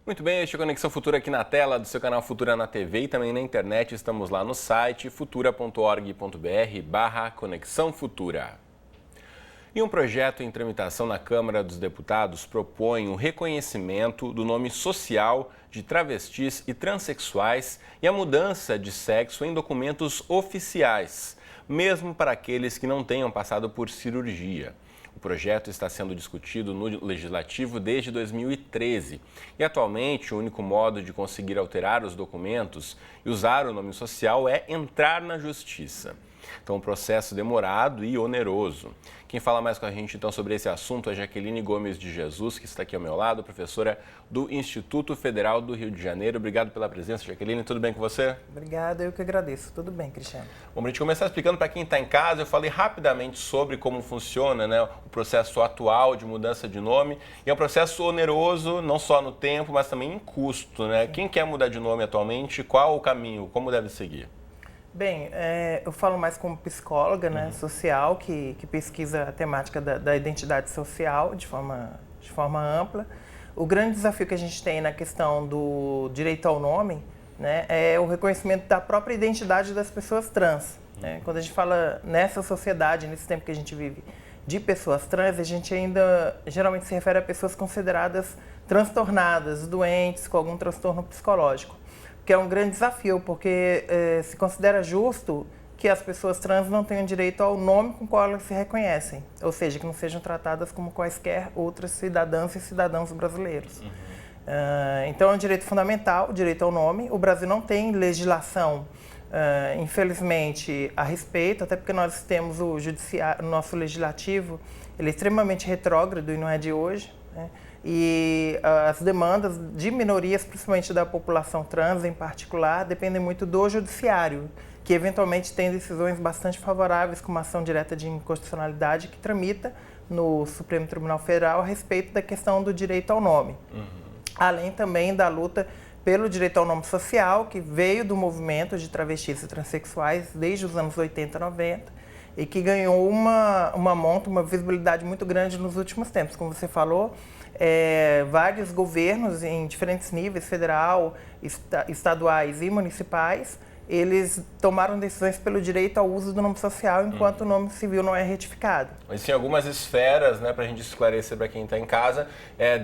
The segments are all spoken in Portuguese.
Muito bem, este é Conexão Futura aqui na tela do seu canal Futura na TV e também na internet. Estamos lá no site futura.org.br/Conexão Futura. E um projeto em tramitação na Câmara dos Deputados propõe o reconhecimento do nome social de travestis e transexuais e a mudança de sexo em documentos oficiais, mesmo para aqueles que não tenham passado por cirurgia. O projeto está sendo discutido no Legislativo desde 2013 e atualmente o único modo de conseguir alterar os documentos e usar o nome social é entrar na Justiça. Então, um processo demorado e oneroso. Quem fala mais com a gente então sobre esse assunto é Jaqueline Gomes de Jesus, que está aqui ao meu lado, professora do Instituto Federal do Rio de Janeiro. Obrigado pela presença, Jaqueline. Tudo bem com você? Obrigada, eu que agradeço. Tudo bem, Cristiano. Bom, para a gente começar explicando para quem está em casa, eu falei rapidamente sobre como funciona, o processo atual de mudança de nome. E é um processo oneroso, não só no tempo, mas também em custo, Quem quer mudar de nome atualmente, qual o caminho, como deve seguir? Bem, eu falo mais como psicóloga social, que pesquisa a temática da identidade social de forma ampla. O grande desafio que a gente tem na questão do direito ao nome, é o reconhecimento da própria identidade das pessoas trans. Quando a gente fala nessa sociedade, nesse tempo que a gente vive, de pessoas trans, a gente ainda geralmente se refere a pessoas consideradas transtornadas, doentes, com algum transtorno psicológico. Que é um grande desafio, porque se considera justo que as pessoas trans não tenham direito ao nome com o qual elas se reconhecem, ou seja, que não sejam tratadas como quaisquer outras cidadãs e cidadãos brasileiros. Então é um direito fundamental, o direito ao nome. O Brasil não tem legislação, infelizmente, a respeito, até porque nós temos o nosso legislativo, ele é extremamente retrógrado e não é de hoje, E as demandas de minorias, principalmente da população trans em particular, dependem muito do judiciário, que eventualmente tem decisões bastante favoráveis, como ação direta de inconstitucionalidade, que tramita no Supremo Tribunal Federal a respeito da questão do direito ao nome. Além também da luta pelo direito ao nome social, que veio do movimento de travestis e transexuais desde os anos 80 e 90, e que ganhou uma visibilidade muito grande nos últimos tempos. Como você falou, vários governos em diferentes níveis, federal, estaduais e municipais, eles tomaram decisões pelo direito ao uso do nome social, enquanto o nome civil não é retificado. Mas em algumas esferas, para a gente esclarecer para quem está em casa,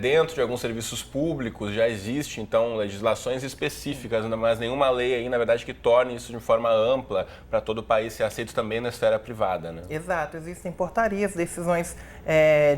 dentro de alguns serviços públicos já existe, então, legislações específicas, mas nenhuma lei aí, na verdade, que torne isso de forma ampla para todo o país ser aceito também na esfera privada, Exato, existem portarias, decisões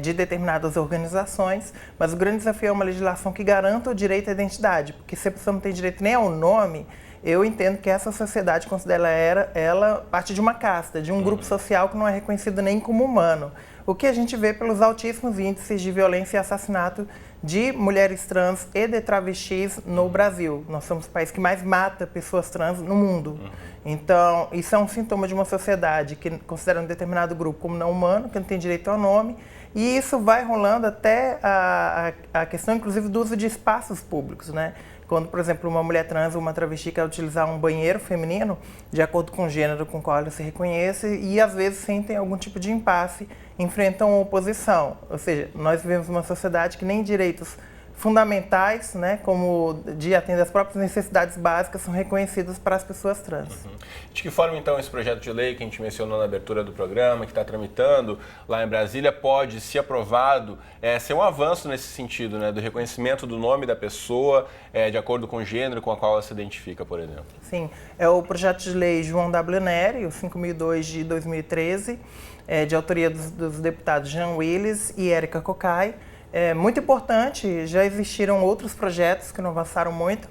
de determinadas organizações, mas o grande desafio é uma legislação que garanta o direito à identidade, porque se a pessoa não tem direito nem ao nome, eu entendo que essa sociedade considera ela parte de uma casta, de um grupo social que não é reconhecido nem como humano. O que a gente vê pelos altíssimos índices de violência e assassinato de mulheres trans e de travestis no Brasil. Nós somos o país que mais mata pessoas trans no mundo. Então, isso é um sintoma de uma sociedade que considera um determinado grupo como não humano, que não tem direito ao nome, e isso vai rolando até a questão, inclusive, do uso de espaços públicos, Quando, por exemplo, uma mulher trans ou uma travesti quer utilizar um banheiro feminino, de acordo com o gênero com o qual ela se reconhece, e às vezes sentem algum tipo de impasse, enfrentam oposição. Ou seja, nós vivemos uma sociedade que nem direitos fundamentais, como de atender às próprias necessidades básicas, são reconhecidos para as pessoas trans. De que forma, então, esse projeto de lei que a gente mencionou na abertura do programa, que está tramitando lá em Brasília, pode, se aprovado, ser um avanço nesse sentido, do reconhecimento do nome da pessoa, de acordo com o gênero com a qual ela se identifica, por exemplo? Sim, é o projeto de lei João W. Nery, o 5002 de 2013, de autoria dos deputados Jean Willis e Érica Cocai. É muito importante, já existiram outros projetos que não avançaram muito,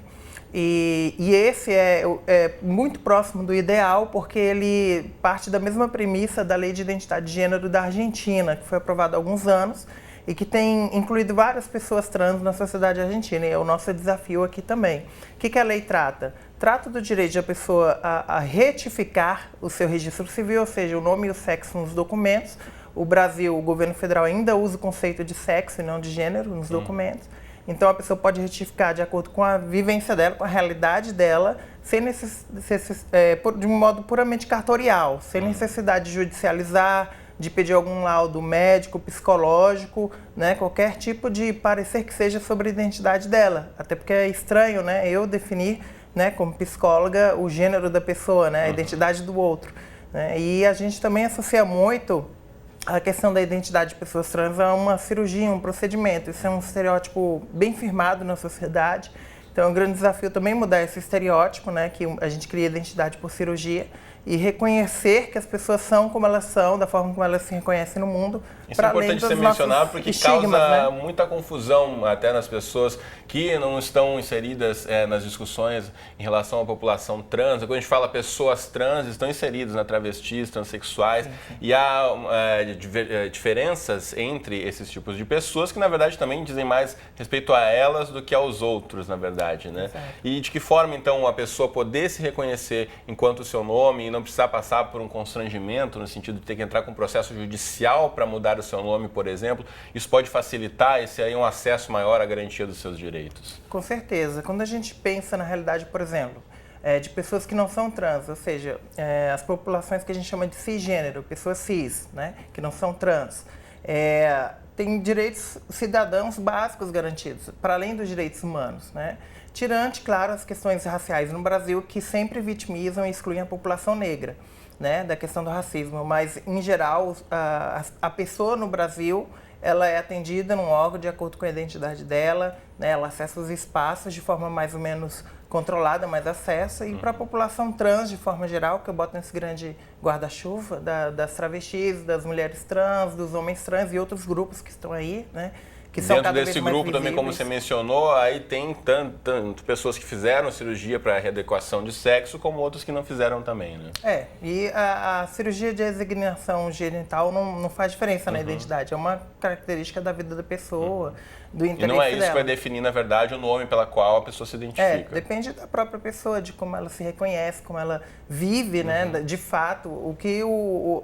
e esse é muito próximo do ideal, porque ele parte da mesma premissa da Lei de Identidade de Gênero da Argentina, que foi aprovada há alguns anos e que tem incluído várias pessoas trans na sociedade argentina, e é o nosso desafio aqui também. O que a lei trata? Trata do direito da pessoa a retificar o seu registro civil, ou seja, o nome e o sexo nos documentos. O Brasil, o governo federal ainda usa o conceito de sexo e não de gênero nos documentos. Então, a pessoa pode retificar de acordo com a vivência dela, com a realidade dela, de um modo puramente cartorial, sem necessidade de judicializar, de pedir algum laudo médico, psicológico, né, qualquer tipo de parecer que seja sobre a identidade dela. Até porque é estranho, né, eu definir, né, como psicóloga o gênero da pessoa, né, a identidade do outro. Né, e a gente também associa muito a questão da identidade de pessoas trans a uma cirurgia, um procedimento. Isso é um estereótipo bem firmado na sociedade. Então é um grande desafio também mudar esse estereótipo, né, que a gente cria identidade por cirurgia e reconhecer que as pessoas são como elas são, da forma como elas se reconhecem no mundo. Isso é importante ser mencionado porque causa, né, muita confusão até nas pessoas que não estão inseridas nas discussões em relação à população trans. Quando a gente fala pessoas trans, estão inseridas na travestis, transexuais, sim. E há diferenças entre esses tipos de pessoas que, na verdade, também dizem mais respeito a elas do que aos outros, na verdade, né? Exato. E de que forma, então, a pessoa poder se reconhecer enquanto o seu nome e não precisar passar por um constrangimento, no sentido de ter que entrar com um processo judicial para mudar o seu nome, por exemplo, isso pode facilitar esse aí um acesso maior à garantia dos seus direitos? Com certeza. Quando a gente pensa na realidade, por exemplo, de pessoas que não são trans, ou seja, as populações que a gente chama de cisgênero, pessoas cis, né, que não são trans, têm direitos cidadãos básicos garantidos, para além dos direitos humanos, né? Tirante, claro, as questões raciais no Brasil, que sempre vitimizam e excluem a população negra, né, da questão do racismo, mas, em geral, a pessoa no Brasil, ela é atendida num órgão de acordo com a identidade dela, né, ela acessa os espaços de forma mais ou menos controlada, mas acessa, e para a população trans, de forma geral, que eu boto nesse grande guarda-chuva, das travestis, das mulheres trans, dos homens trans e outros grupos que estão aí, né, que são dentro desse grupo também, como você mencionou, aí tem tanto pessoas que fizeram cirurgia para readequação de sexo, como outros que não fizeram também, né? E a cirurgia de resignação genital não faz diferença na identidade, é uma característica da vida da pessoa, do interesse dela. E não é isso que vai definir, na verdade, o nome pela qual a pessoa se identifica. Depende da própria pessoa, de como ela se reconhece, como ela vive, né, de fato, o que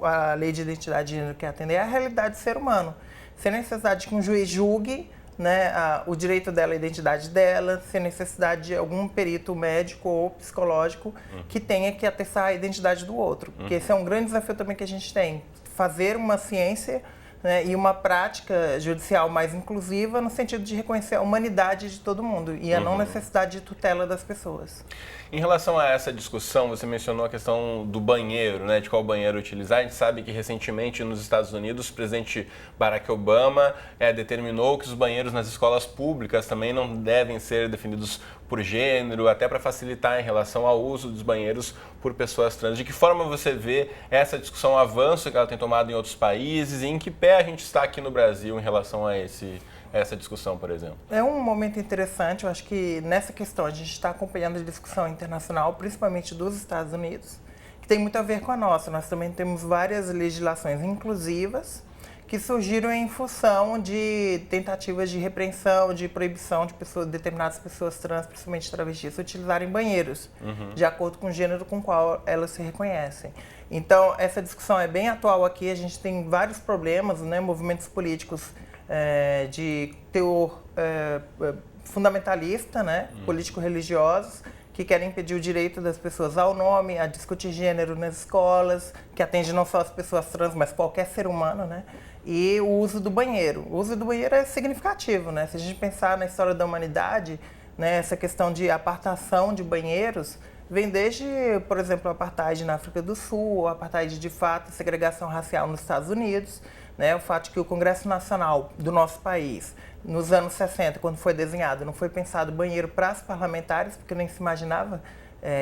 a lei de identidade de gênero quer atender é a realidade do ser humano. Sem necessidade de que um juiz julgue, né, o direito dela, a identidade dela, sem necessidade de algum perito médico ou psicológico que tenha que atestar a identidade do outro. Porque esse é um grande desafio também que a gente tem, fazer uma ciência, né, e uma prática judicial mais inclusiva no sentido de reconhecer a humanidade de todo mundo e a não necessidade de tutela das pessoas. Em relação a essa discussão, você mencionou a questão do banheiro, né, de qual banheiro utilizar. A gente sabe que recentemente nos Estados Unidos o presidente Barack Obama determinou que os banheiros nas escolas públicas também não devem ser definidos por gênero, até para facilitar em relação ao uso dos banheiros por pessoas trans. De que forma você vê essa discussão, o avanço que ela tem tomado em outros países e em que pé a gente está aqui no Brasil em relação a essa discussão, por exemplo? É um momento interessante, eu acho que nessa questão a gente está acompanhando a discussão internacional, principalmente dos Estados Unidos, que tem muito a ver com a nossa. Nós também temos várias legislações inclusivas que surgiram em função de tentativas de repreensão, de proibição de determinadas pessoas trans, principalmente travestis, utilizarem banheiros, de acordo com o gênero com o qual elas se reconhecem. Então, essa discussão é bem atual aqui, a gente tem vários problemas, né, movimentos políticos de teor fundamentalista, né, político-religiosos, que querem impedir o direito das pessoas ao nome, a discutir gênero nas escolas, que atende não só as pessoas trans, mas qualquer ser humano, né? E o uso do banheiro. O uso do banheiro é significativo, né? Se a gente pensar na história da humanidade, né, essa questão de apartação de banheiros vem desde, por exemplo, o apartheid na África do Sul, o apartheid de fato, segregação racial nos Estados Unidos, né? O fato de que o Congresso Nacional do nosso país, nos anos 60, quando foi desenhado, não foi pensado banheiro para as parlamentares, porque nem se imaginava.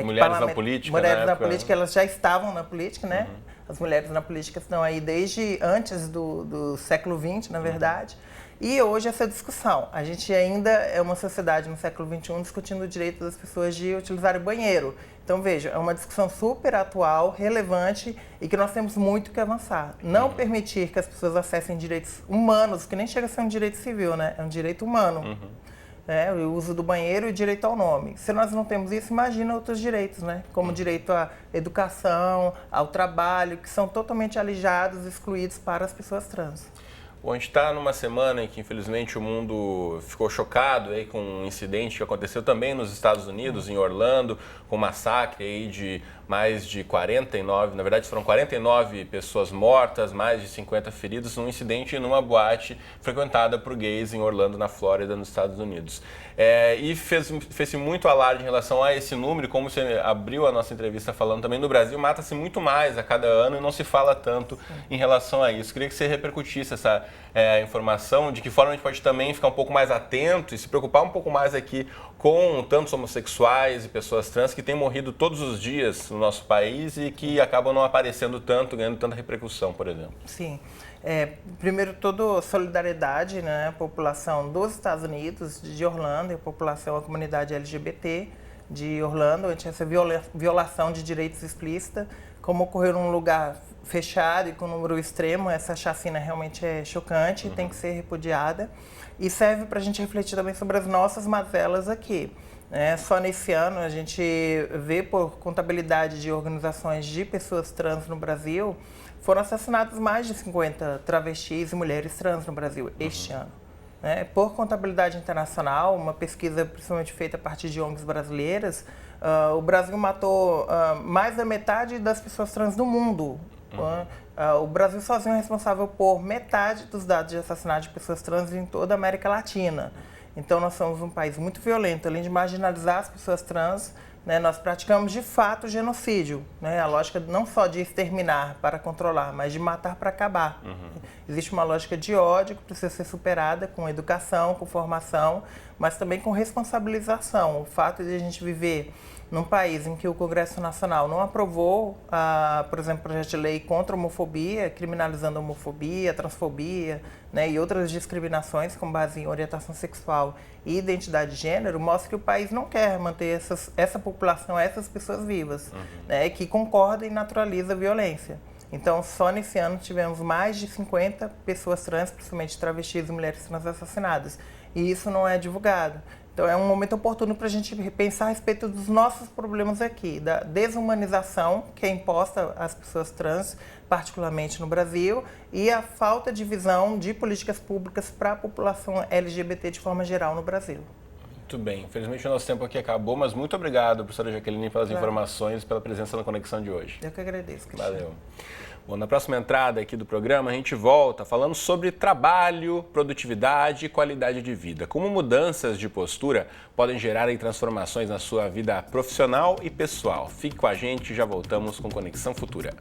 Mulheres na política, mulheres na política, elas já estavam na política, né? As mulheres na política estão aí desde antes do século XX, na verdade. E hoje essa discussão. A gente ainda é uma sociedade no século XXI discutindo o direito das pessoas de utilizar o banheiro. Então, veja, é uma discussão super atual, relevante e que nós temos muito que avançar. Não permitir que as pessoas acessem direitos humanos, que nem chega a ser um direito civil, né? É um direito humano. O uso do banheiro e o direito ao nome. Se nós não temos isso, imagina outros direitos, né? Como direito à educação, ao trabalho, que são totalmente alijados, excluídos para as pessoas trans. Bom, a gente está numa semana em que, infelizmente, o mundo ficou chocado aí com um incidente que aconteceu também nos Estados Unidos, em Orlando, com um massacre aí de mais de 49, na verdade foram 49 pessoas mortas, mais de 50 feridos, num incidente numa boate frequentada por gays em Orlando, na Flórida, nos Estados Unidos. E fez-se muito alarde em relação a esse número, como você abriu a nossa entrevista falando também, no Brasil mata-se muito mais a cada ano e não se fala tanto em relação a isso. Queria que você repercutisse essa informação, de que forma a gente pode também ficar um pouco mais atento e se preocupar um pouco mais aqui com tantos homossexuais e pessoas trans que têm morrido todos os dias no nosso país e que acabam não aparecendo tanto, ganhando tanta repercussão, por exemplo. Sim. Primeiro, toda solidariedade, né, à população dos Estados Unidos, de Orlando, e a comunidade LGBT de Orlando, ante essa violação de direitos explícita, como ocorreu num lugar fechado e com um número extremo. Essa chacina realmente é chocante e tem que ser repudiada. E serve para a gente refletir também sobre as nossas mazelas aqui. Só nesse ano a gente vê, por contabilidade de organizações de pessoas trans no Brasil, foram assassinados mais de 50 travestis e mulheres trans no Brasil este ano. Por contabilidade internacional, uma pesquisa principalmente feita a partir de ONGs brasileiras, o Brasil matou mais da metade das pessoas trans do mundo. O Brasil sozinho é responsável por metade dos dados de assassinato de pessoas trans em toda a América Latina. Então, nós somos um país muito violento. Além de marginalizar as pessoas trans, nós praticamos de fato genocídio. A lógica não só de exterminar para controlar, mas de matar para acabar. Existe uma lógica de ódio que precisa ser superada com educação, com formação, mas também com responsabilização. O fato de a gente viver num país em que o Congresso Nacional não aprovou, por exemplo, projeto de lei contra a homofobia, criminalizando a homofobia, a transfobia, e outras discriminações com base em orientação sexual e identidade de gênero, mostra que o país não quer manter essa população, essas pessoas vivas, que concordam e naturalizam a violência. Então, só nesse ano tivemos mais de 50 pessoas trans, principalmente travestis e mulheres trans assassinadas. E isso não é divulgado. Então, é um momento oportuno para a gente pensar a respeito dos nossos problemas aqui, da desumanização que é imposta às pessoas trans, particularmente no Brasil, e a falta de visão de políticas públicas para a população LGBT de forma geral no Brasil. Muito bem. Infelizmente o nosso tempo aqui acabou, mas muito obrigado, professora Jaqueline, pelas informações e pela presença na Conexão de hoje. Eu que agradeço, Cristiano. Valeu. Bom, na próxima entrada aqui do programa, a gente volta falando sobre trabalho, produtividade e qualidade de vida. Como mudanças de postura podem gerar transformações na sua vida profissional e pessoal. Fique com a gente, já voltamos com Conexão Futura.